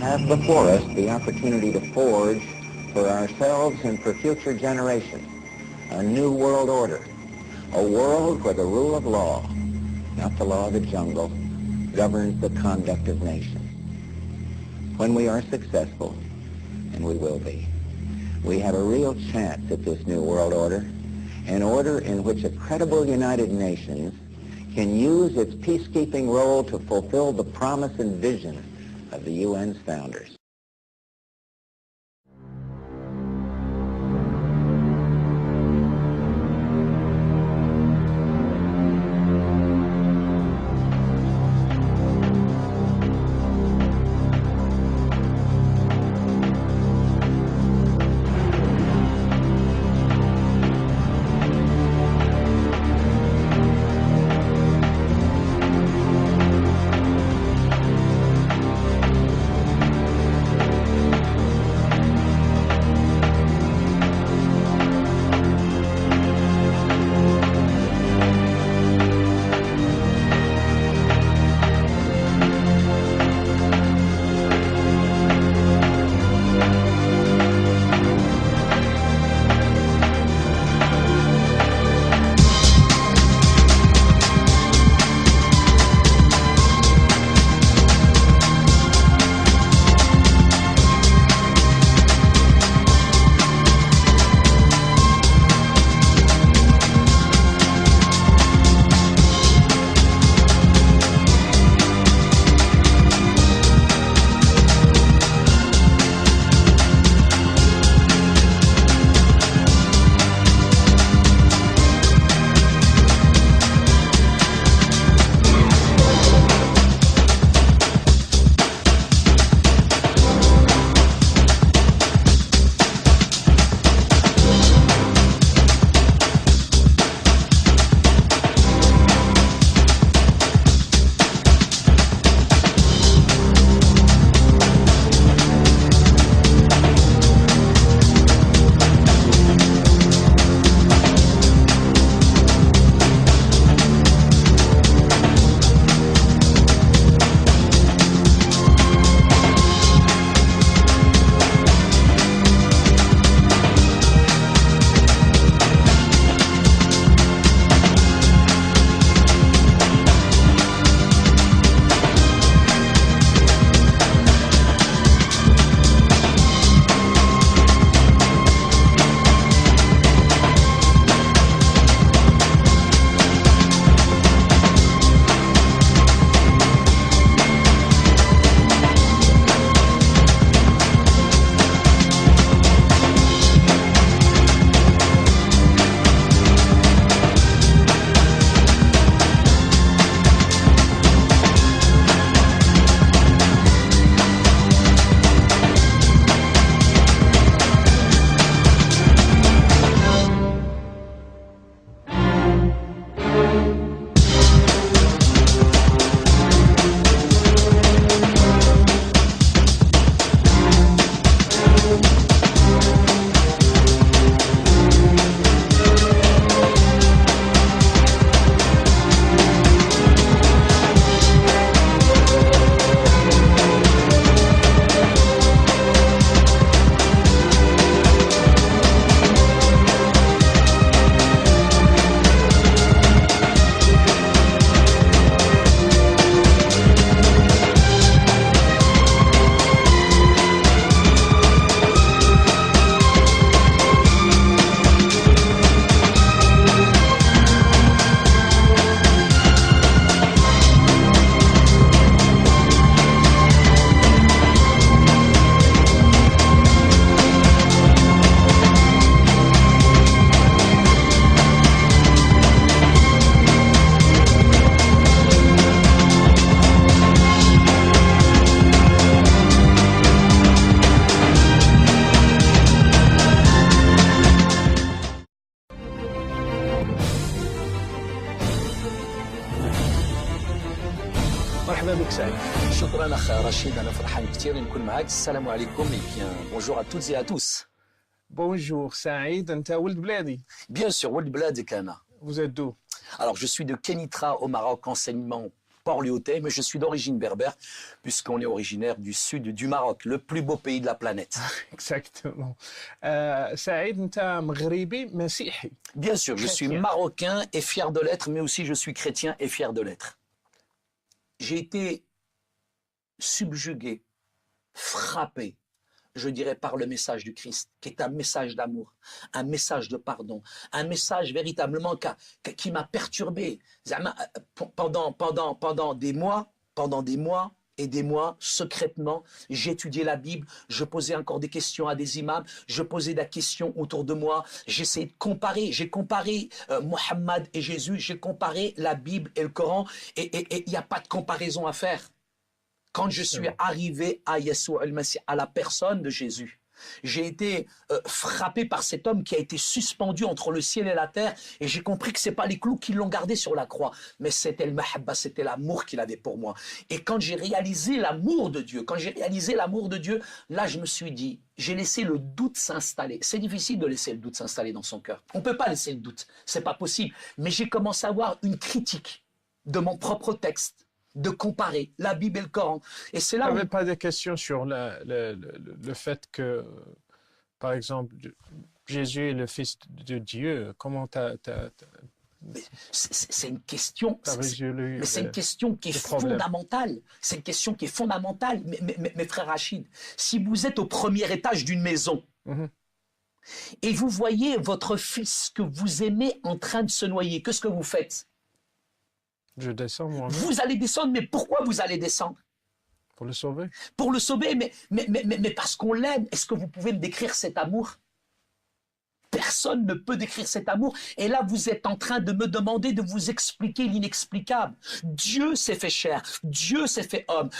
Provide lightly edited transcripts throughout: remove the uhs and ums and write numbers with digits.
have before us the opportunity to forge for ourselves and for future generations a new world order, a world where the rule of law, not the law of the jungle, governs the conduct of nations. When we are successful, and we will be, we have a real chance at this new world order, an order in which a credible United Nations can use its peacekeeping role to fulfill the promise and vision of the UN's founders. مرحبا بك سعيد. شكرا اخ رشيد، انا فرحان كثير نكون معك. السلام عليكم. Bonjour à toutes et à tous. Bonjour سعيد، انت ولد بلادي. Bien sûr ولد بلادك انا. Vous êtes d'où? Alors je suis de Kenitra au Maroc, enseignement Port-Léotais, mais je suis d'origine berbère, puisqu'on est originaire du sud du Maroc, le plus beau pays de la planète. Exactement. سعيد أنت مغربي مسيحي. Bien sûr, je suis Chrétien. marocain et fier de l'être, mais aussi je suis chrétien et fier de l'être. J'ai été subjugué, frappé, je dirais, par le message du Christ, qui est un message d'amour, un message de pardon, un message véritablement qui m'a perturbé. Pendant des mois et des mois, secrètement, j'étudiais la Bible, je posais encore des questions à des imams, je posais des questions autour de moi, j'essayais de comparer, j'ai comparé Mohammed et Jésus, j'ai comparé la Bible et le Coran, et il n'y a pas de comparaison à faire. Quand je suis arrivé à Yeshua al-Masih, à la personne de Jésus, j'ai été frappé par cet homme qui a été suspendu entre le ciel et la terre, et j'ai compris que c'est pas les clous qui l'ont gardé sur la croix, mais c'était le mahabba, c'était l'amour qu'il avait pour moi. Et quand j'ai réalisé l'amour de Dieu, là je me suis dit, j'ai laissé le doute s'installer. C'est difficile de laisser le doute s'installer dans son cœur. On peut pas laisser le doute, c'est pas possible. Mais j'ai commencé à avoir une critique de mon propre texte, de comparer la Bible et le Coran. Et c'est là Tu où... n'avais pas de questions sur le fait que, par exemple, Jésus est le Fils de Dieu. Comment C'est une question, résolu mais c'est une question qui est fondamentale. C'est une question qui est fondamentale. Mais frère Rachid, si vous êtes au premier étage d'une maison et vous voyez votre fils que vous aimez en train de se noyer, qu'est-ce que vous faites? Je descends, moi. Vous allez descendre, mais pourquoi vous allez descendre? Pour le sauver. Pour le sauver, mais parce qu'on l'aime. Est-ce que vous pouvez me décrire cet amour? Personne ne peut décrire cet amour. Et là, vous êtes en train de me demander de vous expliquer l'inexplicable. Dieu s'est fait chair. Dieu s'est fait homme.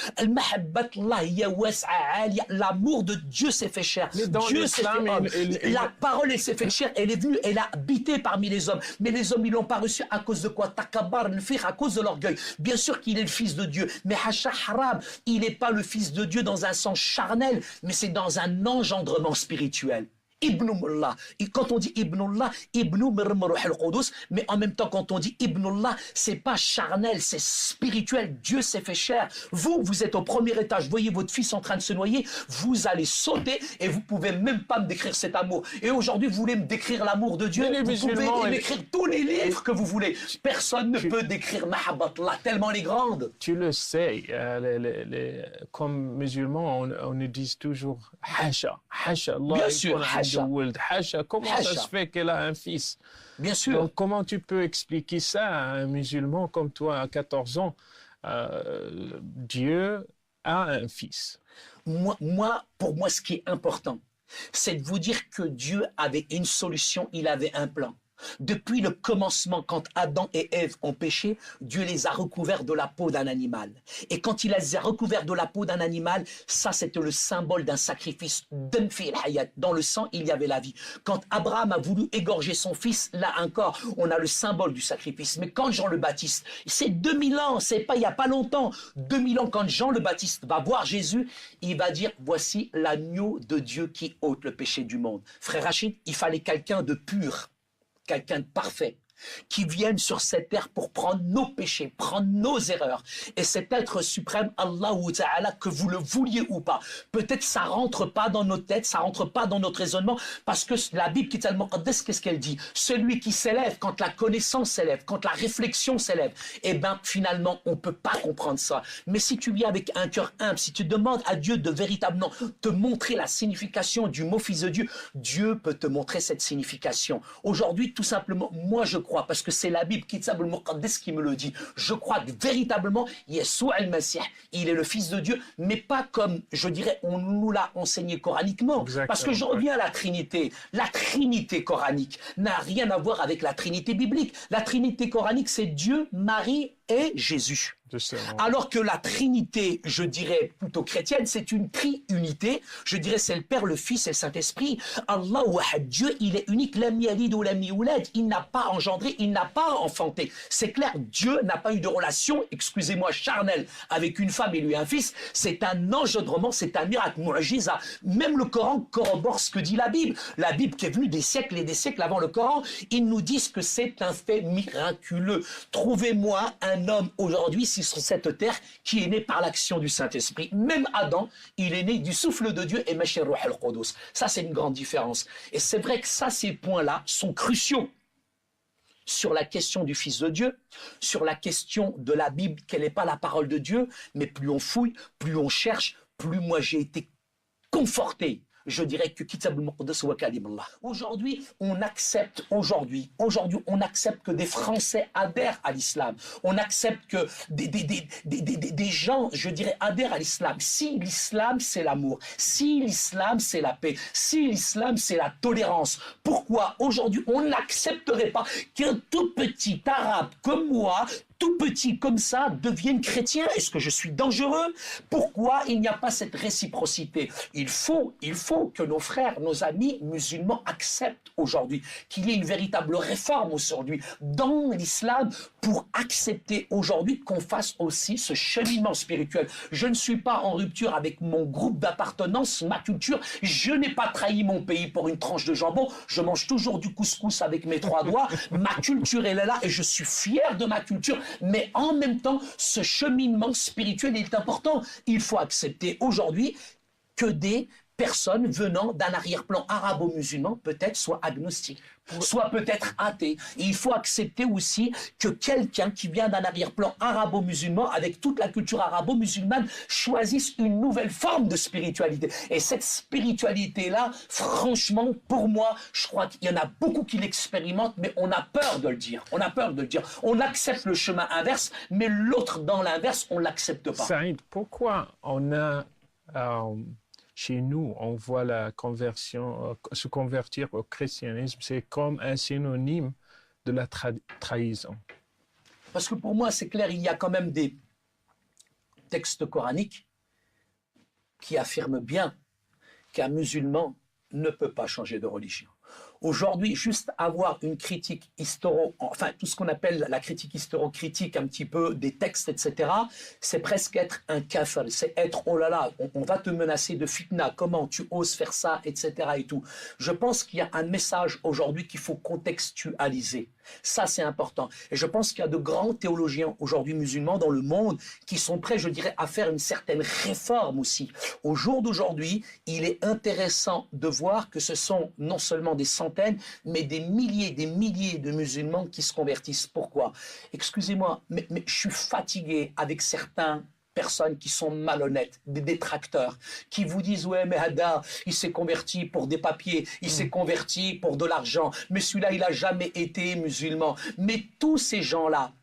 L'amour de Dieu s'est fait chair. Dieu s'est fait homme. La parole, elle s'est fait chair. Elle est venue, elle a habité parmi les hommes. Mais les hommes, ils l'ont pas reçu à cause de quoi? Takabar, à cause de l'orgueil. Bien sûr qu'il est le fils de Dieu. Mais Hasha Haram, il n'est pas le fils de Dieu dans un sens charnel, mais c'est dans un engendrement spirituel. Ibnullah. Et quand on dit Ibnullah, Ibnu Mirmaruh al-Qudus, mais en même temps, quand on dit Ibnullah, c'est pas charnel, c'est spirituel. Dieu s'est fait chair. Vous êtes au premier étage, voyez votre fils en train de se noyer, vous allez sauter et vous pouvez même pas me décrire cet amour. Et aujourd'hui, vous voulez me décrire l'amour de Dieu, vous pouvez m'écrire tous les livres que vous voulez. Personne ne peut décrire Mahabbatullah, tellement elle est grande. Tu le sais, comme musulmans, on nous dit toujours Hasha, Hasha, Allah. Bien sûr, Hasha. Comment ça se fait qu'elle a un fils? Bien sûr. Donc, comment tu peux expliquer ça à un musulman comme toi à 14 ans? Dieu a un fils. Pour moi, ce qui est important, c'est de vous dire que Dieu avait une solution, il avait un plan. Depuis le commencement, quand Adam et Ève ont péché, Dieu les a recouverts de la peau d'un animal. Et quand il les a recouverts de la peau d'un animal, ça c'était le symbole d'un sacrifice. Dans le sang, il y avait la vie. Quand Abraham a voulu égorger son fils, là encore, on a le symbole du sacrifice. Mais quand Jean le Baptiste, c'est 2000 ans, c'est pas il y a pas longtemps, 2000 ans, quand Jean le Baptiste va voir Jésus, il va dire, voici l'agneau de Dieu qui ôte le péché du monde. Frère Rachid, il fallait quelqu'un de pur, quelqu'un de parfait, qui vienne sur cette terre pour prendre nos péchés, prendre nos erreurs. Et cet être suprême, Allah Ta'ala, que vous le vouliez ou pas, peut-être ça rentre pas dans nos têtes, ça rentre pas dans notre raisonnement, parce que la Bible, qu'est-ce qu'elle dit? Celui qui s'élève, quand la connaissance s'élève, quand la réflexion s'élève, eh ben finalement, on peut pas comprendre ça. Mais si tu viens avec un cœur humble, si tu demandes à Dieu de véritablement te montrer la signification du mot fils de Dieu, Dieu peut te montrer cette signification. Aujourd'hui, tout simplement, moi je crois, parce que c'est la Bible qui me le dit. Je crois que véritablement, Yeshua al-Masih, il est le Fils de Dieu, mais pas comme, je dirais, on nous l'a enseigné coraniquement. Exactement, parce que je reviens à la Trinité. La Trinité coranique n'a rien à voir avec la Trinité biblique. La Trinité coranique, c'est Dieu, Marie et Jésus. Alors que la Trinité, je dirais plutôt chrétienne, c'est une triunité. Je dirais c'est le Père, le Fils et le Saint-Esprit. Allah Wahad, Dieu, il est unique. Lam yalid ou lam yulad. Il n'a pas engendré, il n'a pas enfanté. C'est clair, Dieu n'a pas eu de relation, excusez-moi, charnelle avec une femme et lui un fils. C'est un engendrement, c'est un miracle, mu'jiza. Même le Coran corrobore ce que dit la Bible. La Bible qui est venue des siècles et des siècles avant le Coran, ils nous disent que c'est un fait miraculeux. Trouvez-moi un un homme aujourd'hui sur cette terre qui est né par l'action du Saint-Esprit. Même Adam, il est né du souffle de Dieu et Meshir Ruh al-Qudus. Ça, c'est une grande différence. Et c'est vrai que ça, ces points-là sont cruciaux sur la question du Fils de Dieu, sur la question de la Bible, qu'elle n'est pas la parole de Dieu, mais plus on fouille, plus on cherche, plus moi j'ai été conforté. Je dirais que Kitab al-Muqaddas wa Kalim Allah. Aujourd'hui, on accepte que des Français adhèrent à l'islam. On accepte que des gens, je dirais, adhèrent à l'islam. Si l'islam, c'est l'amour, si l'islam, c'est la paix, si l'islam, c'est la tolérance, pourquoi aujourd'hui on n'accepterait pas qu'un tout petit arabe comme moi, tout petit comme ça, devienne chrétien? Est-ce que je suis dangereux? Pourquoi il n'y a pas cette réciprocité? Il faut que nos frères, nos amis musulmans acceptent aujourd'hui qu'il y ait une véritable réforme aujourd'hui dans l'islam pour accepter aujourd'hui qu'on fasse aussi ce cheminement spirituel. Je ne suis pas en rupture avec mon groupe d'appartenance, ma culture. Je n'ai pas trahi mon pays pour une tranche de jambon. Je mange toujours du couscous avec mes 3 doigts. Ma culture, elle est là et je suis fier de ma culture. Mais en même temps, ce cheminement spirituel est important. Il faut accepter aujourd'hui que des personnes venant d'un arrière-plan arabo-musulman peut-être soient agnostiques, soit peut-être athées. Et il faut accepter aussi que quelqu'un qui vient d'un arrière-plan arabo-musulman, avec toute la culture arabo-musulmane, choisisse une nouvelle forme de spiritualité. Et cette spiritualité-là, franchement, pour moi, je crois qu'il y en a beaucoup qui l'expérimentent, mais on a peur de le dire. On a peur de le dire. On accepte le chemin inverse, mais l'autre dans l'inverse, on ne l'accepte pas. Saïd, pourquoi on a... chez nous, on voit la conversion, se convertir au christianisme, c'est comme un synonyme de la trahison. Parce que pour moi, c'est clair, il y a quand même des textes coraniques qui affirment bien qu'un musulman ne peut pas changer de religion. Aujourd'hui, juste avoir une critique enfin tout ce qu'on appelle la critique historico-critique, un petit peu des textes, etc., c'est presque être un kafir, c'est être, oh là là, on va te menacer de fitna, comment tu oses faire ça, etc. et tout. Je pense qu'il y a un message aujourd'hui qu'il faut contextualiser. Ça, c'est important. Et je pense qu'il y a de grands théologiens aujourd'hui musulmans dans le monde qui sont prêts, je dirais, à faire une certaine réforme aussi. Au jour d'aujourd'hui, il est intéressant de voir que ce sont non seulement des centaines, mais des milliers de musulmans qui se convertissent. Pourquoi? Excusez-moi, mais je suis fatigué avec certains personnes qui sont malhonnêtes, des détracteurs, qui vous disent « Ouais, mais Hada, il s'est converti pour des papiers, il s'est converti pour de l'argent, mais celui-là, il n'a jamais été musulman. » Mais tous ces gens-là,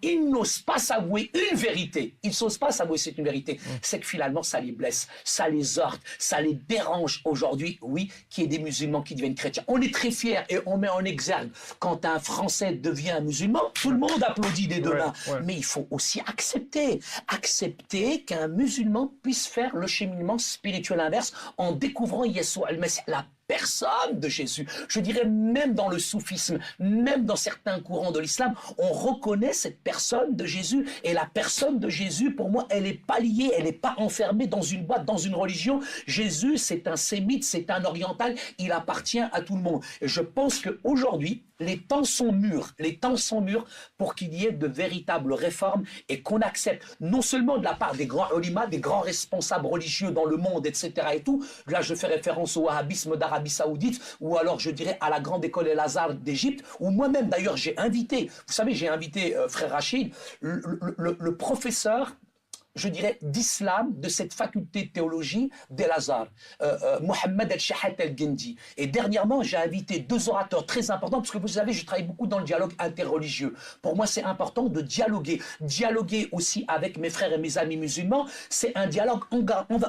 ils n'osent pas s'avouer une vérité. Ils n'osent pas s'avouer c'est une vérité. C'est que finalement, ça les blesse, ça les heurte, ça les dérange aujourd'hui, oui, qu'il y ait des musulmans qui deviennent chrétiens. On est très fiers et on met en exergue quand un Français devient un musulman, tout le monde applaudit des deux mains. Mais il faut aussi accepter qu'un musulman puisse faire le cheminement spirituel inverse en découvrant Yeshua al-Messie, la personne de Jésus. Je dirais même dans le soufisme, même dans certains courants de l'islam, on reconnaît cette personne de Jésus. Et la personne de Jésus, pour moi, elle n'est pas liée, elle n'est pas enfermée dans une boîte, dans une religion. Jésus, c'est un sémite, c'est un oriental, il appartient à tout le monde. Et je pense qu'aujourd'hui, les temps sont mûrs pour qu'il y ait de véritables réformes et qu'on accepte non seulement de la part des grands ulémas, des grands responsables religieux dans le monde, etc. et tout. Là, je fais référence au wahhabisme d'Arabie Saoudite ou alors je dirais à la grande école El-Azhar d'Égypte où moi-même d'ailleurs j'ai invité, vous savez, j'ai invité frère Rachid, le professeur, je dirais, d'islam de cette faculté de théologie d'El-Azhar, Mohamed El-Shahat El-Gendi. Et dernièrement, j'ai invité 2 orateurs très importants, parce que vous savez, je travaille beaucoup dans le dialogue interreligieux. Pour moi, c'est important de dialoguer. Dialoguer aussi avec mes frères et mes amis musulmans, c'est un dialogue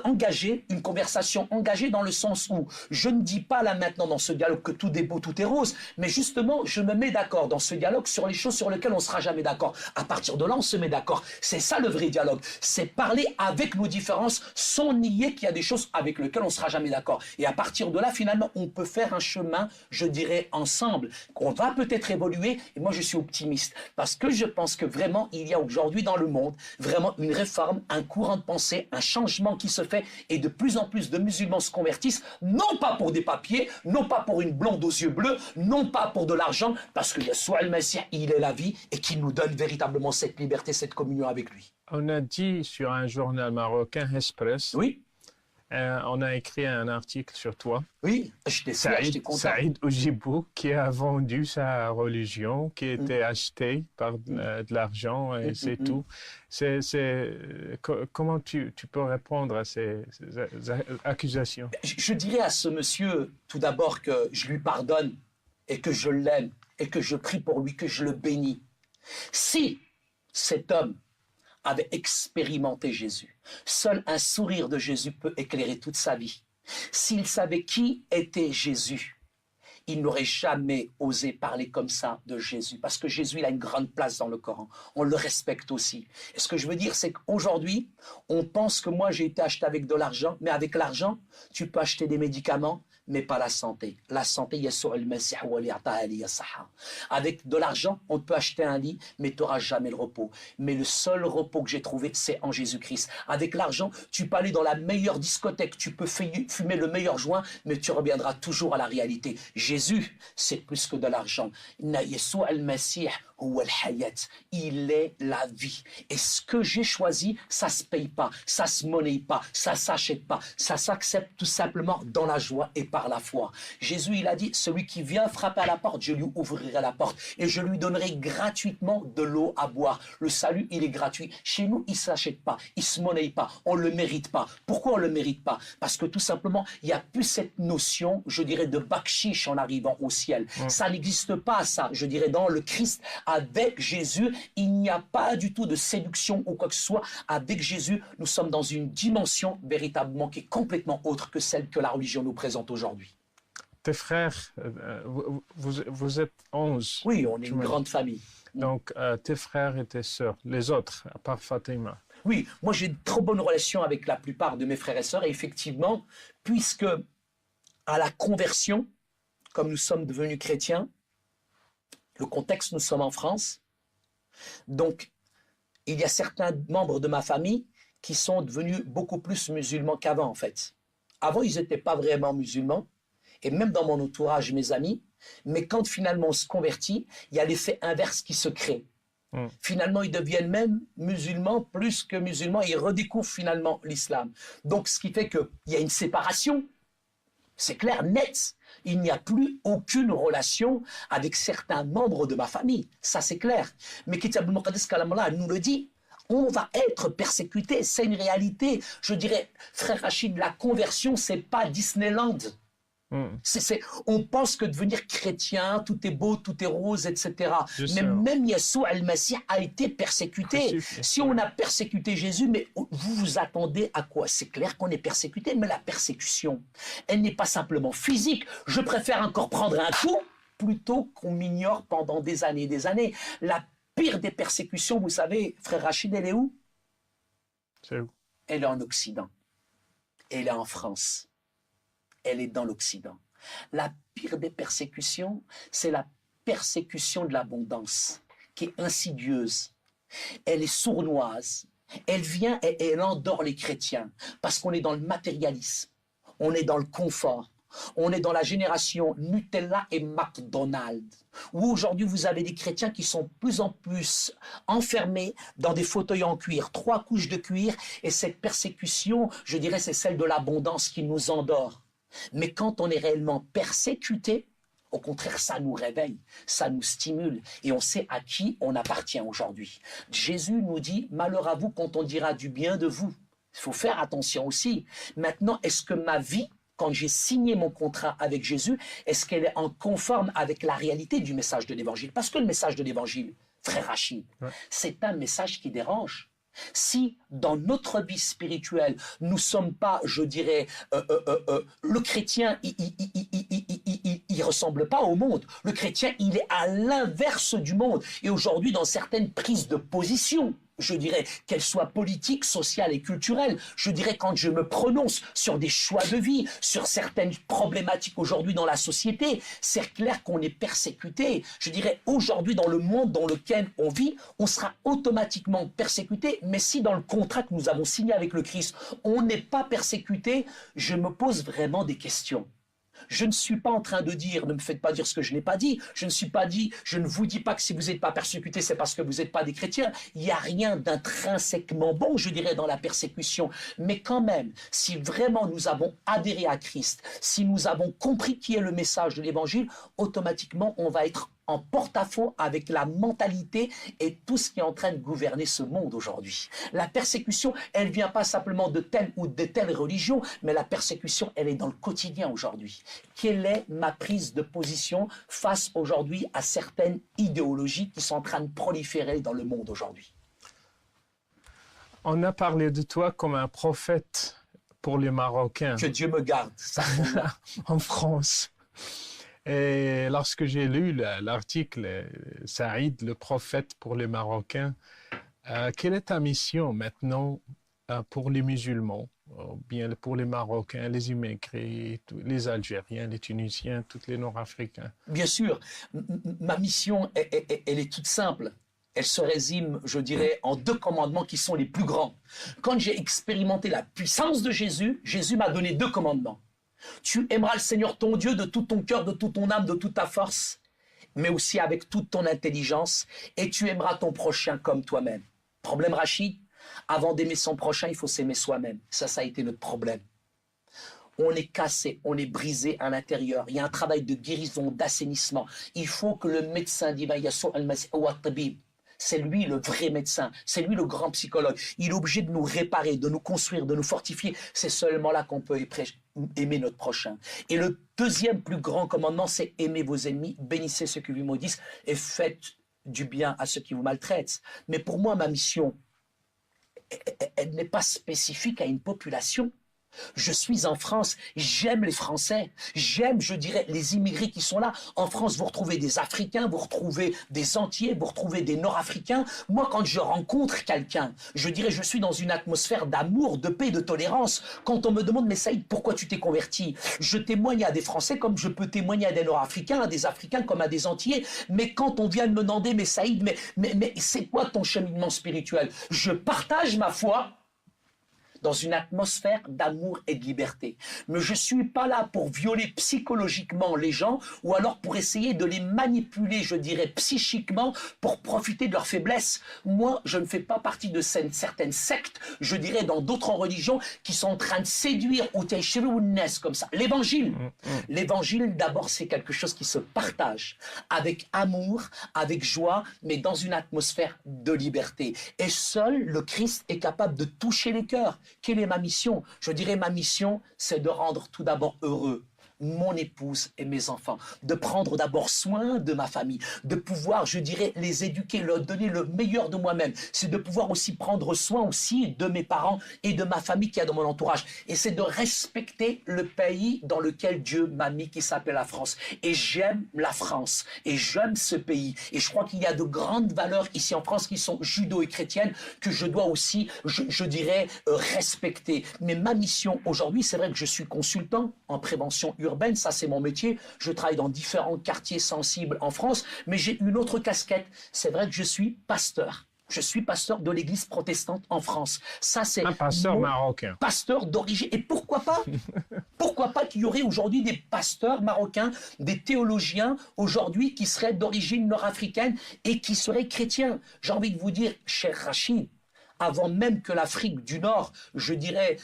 engagé, une conversation engagée dans le sens où je ne dis pas là maintenant dans ce dialogue que tout est beau, tout est rose, mais justement, je me mets d'accord dans ce dialogue sur les choses sur lesquelles on ne sera jamais d'accord. À partir de là, on se met d'accord. C'est ça le vrai dialogue. c'est parler avec nos différences sans nier qu'il y a des choses avec lesquelles on ne sera jamais d'accord. Et à partir de là, finalement, on peut faire un chemin, je dirais, ensemble, qu'on va peut-être évoluer. Et moi, je suis optimiste parce que je pense que vraiment, il y a aujourd'hui dans le monde vraiment une réforme, un courant de pensée, un changement qui se fait et de plus en plus de musulmans se convertissent, non pas pour des papiers, non pas pour une blonde aux yeux bleus, non pas pour de l'argent, parce que Yeshua al-Messie, il est la vie et qui nous donne véritablement cette liberté, cette communion avec lui. On a dit sur un journal marocain, Express, Oui, on a écrit un article sur toi. oui, j'étais fier, j'étais content. Saïd Oujibou, qui a vendu sa religion, qui était acheté par de l'argent, et c'est tout. Comment tu peux répondre à ces accusations? Je dirais à ce monsieur, tout d'abord, que je lui pardonne et que je l'aime et que je prie pour lui, que je le bénis. Si cet homme avait expérimenté Jésus, seul un sourire de Jésus peut éclairer toute sa vie. S'il savait qui était Jésus, il n'aurait jamais osé parler comme ça de Jésus, parce que Jésus, il a une grande place dans le Coran. On le respecte aussi. Et ce que je veux dire, c'est qu'aujourd'hui, on pense que moi, j'ai été acheté avec de l'argent, mais avec l'argent, tu peux acheter des médicaments, mais pas la santé. La santé, avec de l'argent, on peut acheter un lit, mais tu n'auras jamais le repos. Mais le seul repos que j'ai trouvé, c'est en Jésus-Christ. Avec l'argent, tu peux aller dans la meilleure discothèque, tu peux fumer le meilleur joint, mais tu reviendras toujours à la réalité. Jésus, c'est plus que de l'argent. Il est la vie. Et ce que j'ai choisi, ça se paye pas, ça se monnaie pas, ça s'achète pas, ça s'accepte tout simplement dans la joie et par la foi. Jésus, il a dit, celui qui vient frapper à la porte, je lui ouvrirai la porte et je lui donnerai gratuitement de l'eau à boire. Le salut, il est gratuit. Chez nous, il s'achète pas, il se monnaie pas, on le mérite pas. Pourquoi on le mérite pas? Parce que tout simplement, il n'y a plus cette notion, je dirais, de bakshish en arrivant au ciel. Ça n'existe pas, ça. Je dirais, dans le Christ, avec Jésus, il n'y a pas du tout de séduction ou quoi que ce soit. Avec Jésus, nous sommes dans une dimension véritablement qui est complètement autre que celle que la religion nous présente aujourd'hui. Tes frères, vous êtes 11. Oui, on est une grande famille. Donc, tes frères et tes sœurs, les autres, à part Fatima. Oui, moi j'ai une trop bonne relation avec la plupart de mes frères et sœurs. Et effectivement, puisque à la conversion, comme nous sommes devenus chrétiens, le contexte, nous sommes en France. Donc, il y a certains membres de ma famille qui sont devenus beaucoup plus musulmans qu'avant, en fait. Avant, ils n'étaient pas vraiment musulmans. Et même dans mon entourage, mes amis, mais quand finalement on se convertit, il y a l'effet inverse qui se crée. Finalement, ils deviennent même musulmans plus que musulmans et ils redécouvrent finalement l'islam. Donc, ce qui fait qu'il y a une séparation. C'est clair, net. Il n'y a plus aucune relation avec certains membres de ma famille. Ça, c'est clair. Mais Kitab al-Muqaddas Kalamullah nous le dit. On va être persécuté. C'est une réalité. Je dirais, frère Rachid, la conversion, c'est pas Disneyland. On pense que devenir chrétien, tout est beau, tout est rose, etc. Mais même Yeshua al-Messie a été persécuté. Si on a persécuté Jésus, mais vous vous attendez à quoi? C'est clair qu'on est persécuté, mais la persécution, elle n'est pas simplement physique. Je préfère encore prendre un coup plutôt qu'on m'ignore pendant des années et des années. La pire des persécutions, vous savez, frère Rachid, elle est où? C'est où? Elle est en Occident. Elle est en France. Elle est dans l'Occident. La pire des persécutions, c'est la persécution de l'abondance, qui est insidieuse. Elle est sournoise. Elle vient et elle endort les chrétiens, parce qu'on est dans le matérialisme, on est dans le confort, on est dans la génération Nutella et McDonald's, où aujourd'hui vous avez des chrétiens qui sont de plus en plus enfermés dans des fauteuils en cuir, 3 couches de cuir, et cette persécution, je dirais, c'est celle de l'abondance qui nous endort. Mais quand on est réellement persécuté, au contraire, ça nous réveille, ça nous stimule et on sait à qui on appartient aujourd'hui. Jésus nous dit, malheur à vous quand on dira du bien de vous. Il faut faire attention aussi. Maintenant, est-ce que ma vie, quand j'ai signé mon contrat avec Jésus, est-ce qu'elle est en conforme avec la réalité du message de l'Évangile? Parce que le message de l'Évangile, frère Rachid, c'est un message qui dérange. Si dans notre vie spirituelle, nous ne sommes pas, je dirais, le chrétien, il ressemble pas au monde. Le chrétien, il est à l'inverse du monde. Et aujourd'hui, dans certaines prises de position, je dirais, qu'elles soient politiques, sociales et culturelles. Je dirais quand je me prononce sur des choix de vie, sur certaines problématiques aujourd'hui dans la société, c'est clair qu'on est persécuté. Je dirais aujourd'hui dans le monde dans lequel on vit, on sera automatiquement persécuté, mais si dans le contrat que nous avons signé avec le Christ, on n'est pas persécuté, je me pose vraiment des questions. Je ne suis pas en train de dire, ne me faites pas dire ce que je n'ai pas dit, je ne vous dis pas que si vous n'êtes pas persécuté, c'est parce que vous n'êtes pas des chrétiens. Il n'y a rien d'intrinsèquement bon, je dirais, dans la persécution. Mais quand même, si vraiment nous avons adhéré à Christ, si nous avons compris qui est le message de l'Évangile, automatiquement, on va être en porte-à-faux avec la mentalité et tout ce qui est en train de gouverner ce monde aujourd'hui. La persécution, elle ne vient pas simplement de telle ou de telle religion, mais la persécution, elle est dans le quotidien aujourd'hui. Quelle est ma prise de position face aujourd'hui à certaines idéologies qui sont en train de proliférer dans le monde aujourd'hui? On a parlé de toi comme un prophète pour les Marocains. Que Dieu me garde. Ça. En France. Et lorsque j'ai lu l'article « Saïd, le prophète pour les Marocains », quelle est ta mission maintenant pour les musulmans, bien pour les Marocains, les immigrés, les Algériens, les Tunisiens, tous les Nord-Africains? Bien sûr, ma mission, elle est toute simple. Elle se résume, je dirais, en 2 commandements qui sont les plus grands. Quand j'ai expérimenté la puissance de Jésus, Jésus m'a donné 2 commandements. Tu aimeras le Seigneur ton Dieu de tout ton cœur, de toute ton âme, de toute ta force, mais aussi avec toute ton intelligence, et tu aimeras ton prochain comme toi-même. Problème, Rachid, avant d'aimer son prochain, il faut s'aimer soi-même. Ça a été notre problème. On est cassé, on est brisé à l'intérieur. Il y a un travail de guérison, d'assainissement. Il faut que le médecin divin, Yassour al-Masih wa tabib, c'est lui le vrai médecin, c'est lui le grand psychologue. Il est obligé de nous réparer, de nous construire, de nous fortifier. C'est seulement là qu'on peut aimer notre prochain. Et le 2e plus grand commandement, c'est aimer vos ennemis, bénissez ceux qui vous maudissent et faites du bien à ceux qui vous maltraitent. Mais pour moi, ma mission, elle n'est pas spécifique à une population. Je suis en France, j'aime les Français, j'aime, je dirais, les immigrés qui sont là. En France, vous retrouvez des Africains, vous retrouvez des Entiers, vous retrouvez des Nord-Africains. Moi, quand je rencontre quelqu'un, je dirais, je suis dans une atmosphère d'amour, de paix, de tolérance. Quand on me demande, mais Saïd, pourquoi tu t'es converti? Je témoigne à des Français comme je peux témoigner à des Nord-Africains, à des Africains comme à des Entiers. Mais quand on vient de me demander, mais Saïd, mais c'est quoi ton cheminement spirituel? Je partage ma foi dans une atmosphère d'amour et de liberté. Mais je ne suis pas là pour violer psychologiquement les gens ou alors pour essayer de les manipuler, je dirais, psychiquement pour profiter de leur faiblesse. Moi, je ne fais pas partie de certaines sectes, je dirais, dans d'autres religions qui sont en train de séduire ou comme ça. L'évangile. L'évangile, d'abord, c'est quelque chose qui se partage avec amour, avec joie, mais dans une atmosphère de liberté. Et seul le Christ est capable de toucher les cœurs. Quelle est ma mission? Je dirais ma mission, c'est de rendre tout d'abord heureux mon épouse et mes enfants, de prendre d'abord soin de ma famille, de pouvoir, je dirais, les éduquer, leur donner le meilleur de moi-même. C'est de pouvoir aussi prendre soin aussi de mes parents et de ma famille qui est dans mon entourage. Et c'est de respecter le pays dans lequel Dieu m'a mis, qui s'appelle la France. Et j'aime la France et j'aime ce pays. Et je crois qu'il y a de grandes valeurs ici en France qui sont judo et chrétiennes que je dois aussi, je dirais, respecter. Mais ma mission aujourd'hui, c'est vrai que je suis consultant en prévention urbaine, ça c'est mon métier, je travaille dans différents quartiers sensibles en France, mais j'ai une autre casquette, c'est vrai que je suis pasteur. Je suis pasteur de l'église protestante en France. Ça, c'est un pasteur marocain. Pasteur d'origine. Et pourquoi pas? Pourquoi pas qu'il y aurait aujourd'hui des pasteurs marocains, des théologiens aujourd'hui qui seraient d'origine nord-africaine et qui seraient chrétiens? J'ai envie de vous dire, cher Rachid, avant même que l'Afrique du Nord, je dirais,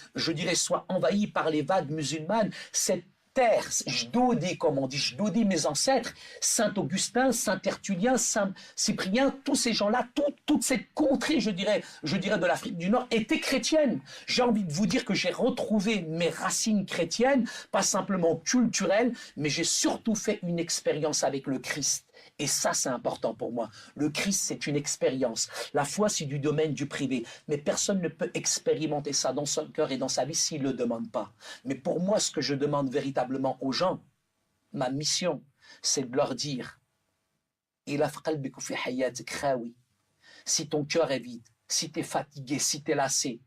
soit envahie par les vagues musulmanes, cette terre, Jdodi, comme on dit, Jdodi, mes ancêtres, Saint-Augustin, Saint-Tertullien, Saint-Cyprien, tous ces gens-là, toute cette contrée, je dirais, de l'Afrique du Nord, était chrétienne. J'ai envie de vous dire que j'ai retrouvé mes racines chrétiennes, pas simplement culturelles, mais j'ai surtout fait une expérience avec le Christ. Et ça, c'est important pour moi. Le Christ, c'est une expérience. La foi, c'est du domaine du privé. Mais personne ne peut expérimenter ça dans son cœur et dans sa vie s'il ne le demande pas. Mais pour moi, ce que je demande véritablement aux gens, ma mission, c'est de leur dire, si ton cœur est vide, si tu es fatigué, si tu es lassé.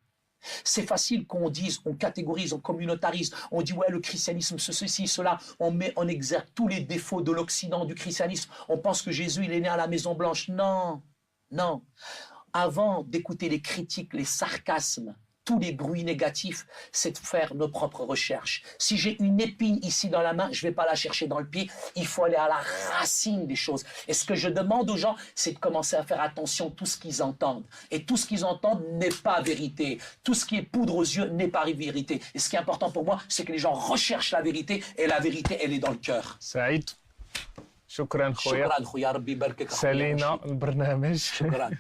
C'est facile qu'on dise, on catégorise, on communautarise, on dit ouais le christianisme, ceci, cela, on met en exergue tous les défauts de l'Occident, du christianisme, on pense que Jésus il est né à la Maison Blanche. Non, non. Avant d'écouter les critiques, les sarcasmes, tous les bruits négatifs, c'est de faire nos propres recherches. Si j'ai une épine ici dans la main, je ne vais pas la chercher dans le pied, il faut aller à la racine des choses. Et ce que je demande aux gens, c'est de commencer à faire attention à tout ce qu'ils entendent. Et tout ce qu'ils entendent n'est pas vérité. Tout ce qui est poudre aux yeux n'est pas vérité. Et ce qui est important pour moi, c'est que les gens recherchent la vérité, et la vérité, elle est dans le cœur. سعيد شكرا خويا شكرا خويا ربي يباركك سالينا البرنامج شكرا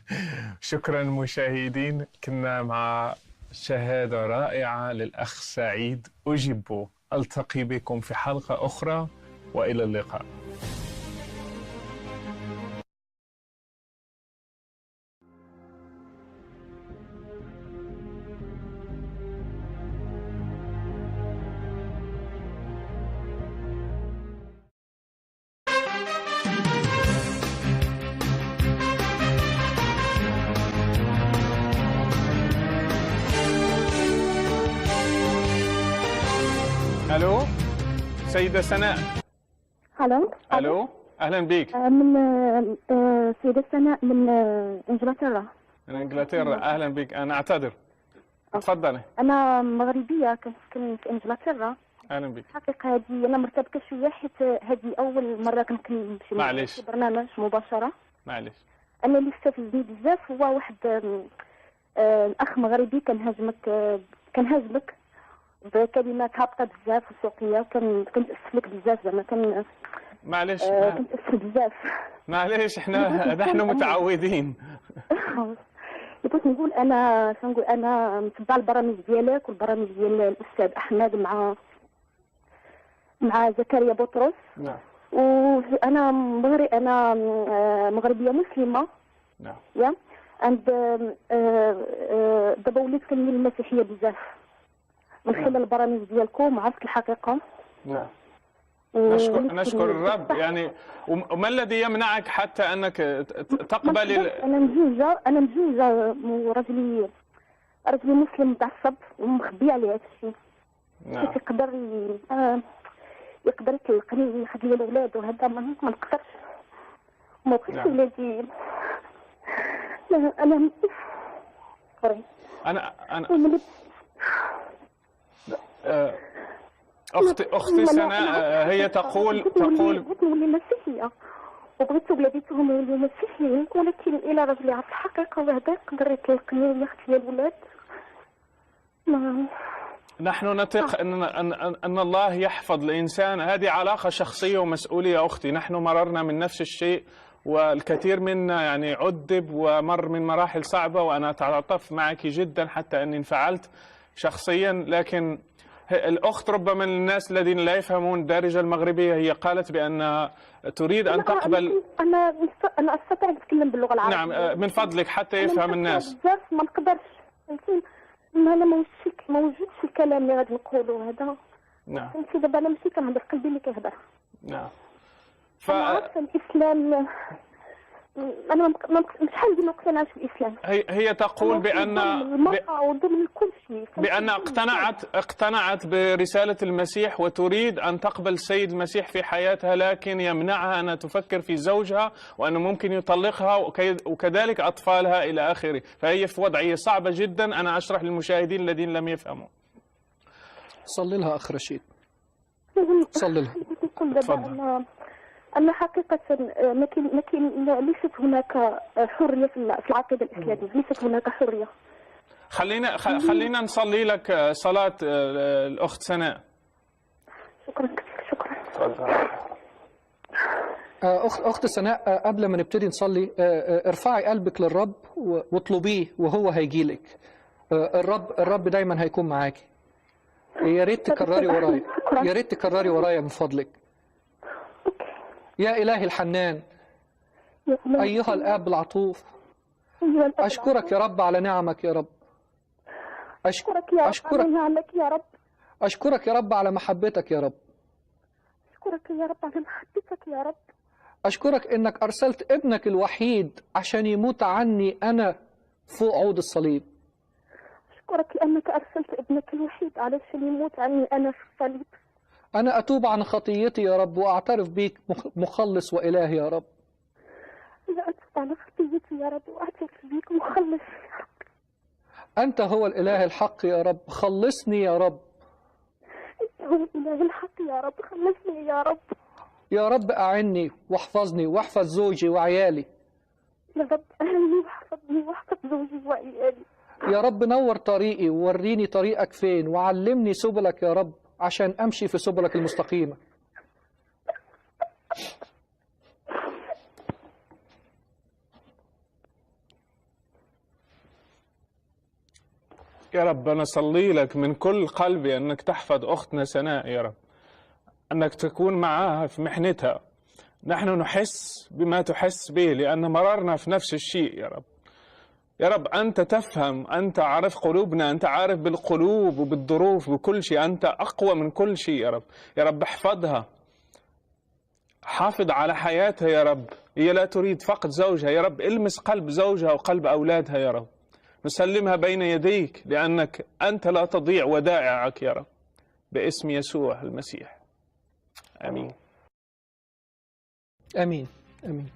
شكرا مشاهدين كنا مع شهادة رائعة للأخ سعيد أجيبو ألتقي بكم في حلقة أخرى وإلى اللقاء ألو سيدة سناء الو ألو أهلا بك من سيدة سناء من انجلترا. من إنجلترا أهلا بك أنا أعتذر تفضلي انا مغربيه كنسكن في انجلترا. أهلا بك الحقيقه هذه انا مرتبكه شويه حيت هذه اول مره كنمشي معليش. في برنامج مباشره. معلش انا اللي استفزني بزاف هو واحد الاخ مغربي كنهاجمك بكلمات هابطه بزاف وسوقيه، كنتاسف لك بزاف زعما معلش كنتاسف بزاف. معلش احنا نحن متعودين. بغيت نقول انا متبعه البرامج ديالك والبرامج ديال الاستاذ احمد مع زكريا بطرس. نعم. وانا مغربيه مسلمه. نعم. يا عند دابا وليت كنميل للمسيحيه بزاف من خلال البرامج ديالكم، عرفت الحقيقه. نعم. نشكر الرب يعني. وما الذي يمنعك حتى انك تقبل انا مزوجه وراجلي مسلم متعصب ومخبي عليه هذا الشيء. نعم. يقدر يطلقني ياخذ لي الاولاد وهذا ما نقدرش. ما بغيتش ولادي. انا أختي سناء هي تقول بغيت نولي مسيحية وبغيت ولادي يوليو مسيحيين، ولكن إلا راجلي عرف الحقيقة وهذا يقدر يطلقني وياخذ لي الولاد. نحن نثق أن الله يحفظ الإنسان. هذه علاقة شخصية ومسؤولية أختي. نحن مررنا من نفس الشيء والكثير منا يعني عذب ومر من مراحل صعبة، وأنا أتعاطف معك جدا حتى أني انفعلت شخصيا. لكن الأخت ربما الناس الذين لا يفهمون الدارجة المغربية هي قالت بأنها تريد أن تقبل. أنا أستطيع أن أتكلم باللغة العربية. نعم من فضلك حتى يفهم الناس. بزاف ما نقدرش، أنا ما وجدش الكلام اللي غادي نقولوا هذا. نعم. فهمتي دابا أنا ماشي كنهضر قلبي اللي كيهضر. نعم. أنا عارفة الإسلام. أنا شحال ديما ما اقتنعتش بالإسلام. هي تقول بأن اقتنعت برسالة المسيح وتريد أن تقبل السيد المسيح في حياتها، لكن يمنعها أن تفكر في زوجها وأنه ممكن يطلقها وكذلك أطفالها إلى آخره. فهي في وضعية صعبة جدا. أنا أشرح للمشاهدين الذين لم يفهموا. صلي لها أخ رشيد. صلي لها. تفضل. أن حقيقة ليست هناك حرية في العقيدة الإسلامية، ليست هناك حرية. خلينا نصلي لك صلاة الأخت سناء. شكرا كثير. شكرا. أخت سناء قبل ما نبتدي نصلي ارفعي قلبك للرب واطلبيه وهو هيجي لك. الرب دايما هيكون معاكي. يا ريت تكرري ورايا، يا ريت تكرري ورايا من فضلك. يا إلهي الحنان، أيها الآب العطوف، أشكرك يا رب على نعمك يا رب. أشكرك يا رب على نعمك يا رب. أشكرك يا رب على محبتك يا رب. أشكرك يا رب على محبتك يا رب. أشكرك إنك أرسلت ابنك الوحيد عشان يموت عني أنا فوق عود الصليب. أشكرك لأنك أرسلت ابنك الوحيد علشان يموت عني أنا في الصليب. أنا أتوب عن خطيتي يا رب وأعترف بيك مخلص وإله يا رب. أنا أتوب عن خطيتي يا رب وأعترف بيك مخلص. أنت هو الإله الحق يا رب، خلصني يا رب. أنت هو الإله الحق يا رب، خلصني يا رب. يا رب أعني واحفظني واحفظ زوجي وعيالي. يا رب أعني واحفظني واحفظ زوجي وعيالي. يا رب نور طريقي ووريني طريقك فين وعلمني سبلك يا رب عشان أمشي في سبلك المستقيمة. يا رب أنا أصلي لك من كل قلبي أنك تحفظ أختنا سناء يا رب، أنك تكون معاها في محنتها. نحن نحس بما تحس به لأن مررنا في نفس الشيء يا رب. يا رب أنت تفهم، أنت عارف قلوبنا، أنت عارف بالقلوب وبالظروف وكل شيء، أنت أقوى من كل شيء يا رب. يا رب احفظها، حافظ على حياتها يا رب. هي لا تريد فقد زوجها يا رب، المس قلب زوجها وقلب أولادها يا رب. نسلمها بين يديك لأنك أنت لا تضيع ودائعك يا رب، باسم يسوع المسيح، آمين. آمين آمين.